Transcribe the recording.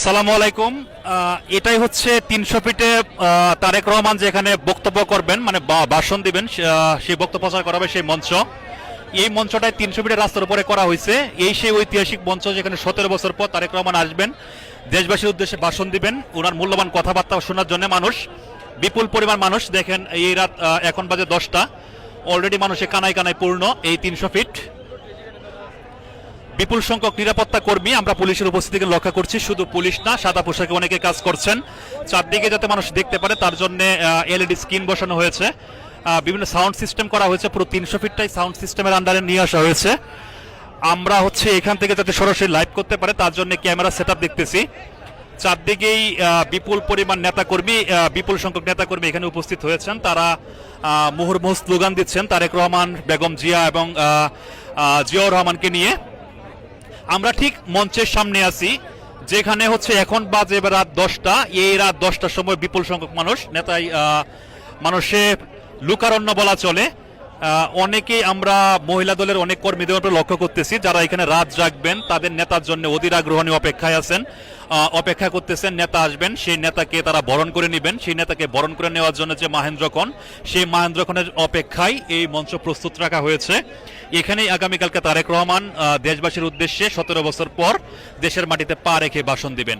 সালামু আলাইকুম। এটাই হচ্ছে ৩০০ ফিটে তারেক রহমান যেখানে বক্তব্য করবেন, মানে ভাষণ দিবেন, সেই বক্তব্য প্রচার করাবে সেই মঞ্চ। এই মঞ্চটাই ৩০০ ফিটের রাস্তার উপরে করা হয়েছে। এই সেই ঐতিহাসিক মঞ্চ যেখানে ১৭ বছর পর তারেক রহমান আসবেন, দেশবাসীর উদ্দেশ্যে ভাষণ দিবেন, ওনার মূল্যবান কথাবার্তা শোনার জন্য মানুষ, বিপুল পরিমাণ মানুষ। দেখেন এই রাত এখন বাজে 10টা, অলরেডি মানুষে কানায় কানায় পূর্ণ এই ৩০০ ফিট। বিপুল সংখ্যক নিরাপত্তা কর্মী আমরা পুলিশের উপস্থিতিকে লক্ষ্য করছি। শুধু পুলিশ না, সাদা পোশাকে অনেকে কাজ করছেন। চারদিকে যাতে মানুষ দেখতে পারে তার জন্য এলইডি স্ক্রিন বসানো হয়েছে, বিভিন্ন সাউন্ড সিস্টেম করা হয়েছে। পুরো ৩০০ ফিটটাই সাউন্ড সিস্টেমের আন্ডারে নিয়ে আসা হয়েছে। আমরা হচ্ছে এখান থেকে যাতে সরাসরি লাইভ করতে পারে তার জন্য ক্যামেরা সেটআপ দেখতেছি। চারদিকেই বিপুল পরিমাণ নেতাকর্মী, বিপুল সংখ্যক নেতাকর্মী এখানে উপস্থিত হয়েছেন। তারা মুহুর্মুহু স্লোগান দিচ্ছেন তারেক রহমান, বেগম জিয়া এবং জিয়াউর রহমানকে নিয়ে। আমরা ঠিক মঞ্চের সামনে আছি, যেখানে হচ্ছে এখন বাজে রাত 10টা। এই রাত 10টার সময় বিপুল সংখ্যক মানুষ, নেতাই মানুষে লুকারণ্য বলা চলে। অনেকেই আমরা মহিলা দলের অনেক কর্মীদের উপরে লক্ষ্য করতেছি, যারা এখানে রাত জাগবেন, তাদের নেতার জন্য অধীর আগ্রহ নিয়ে অপেক্ষায় আছেন, অপেক্ষা করতেছেন। নেতা আসবেন, সেই নেতাকে তারা বরণ করে নেবেন। সেই নেতাকে বরণ করে নেওয়ার জন্য যে মাহেন্দ্রক্ষণ, সেই মাহেন্দ্রক্ষণের অপেক্ষায় এই মঞ্চ প্রস্তুত রাখা হয়েছে। এখানেই আগামীকালকে তারেক রহমান দেশবাসীর উদ্দেশ্যে 17 বছর পর দেশের মাটিতে পা রেখে ভাষণ দিবেন।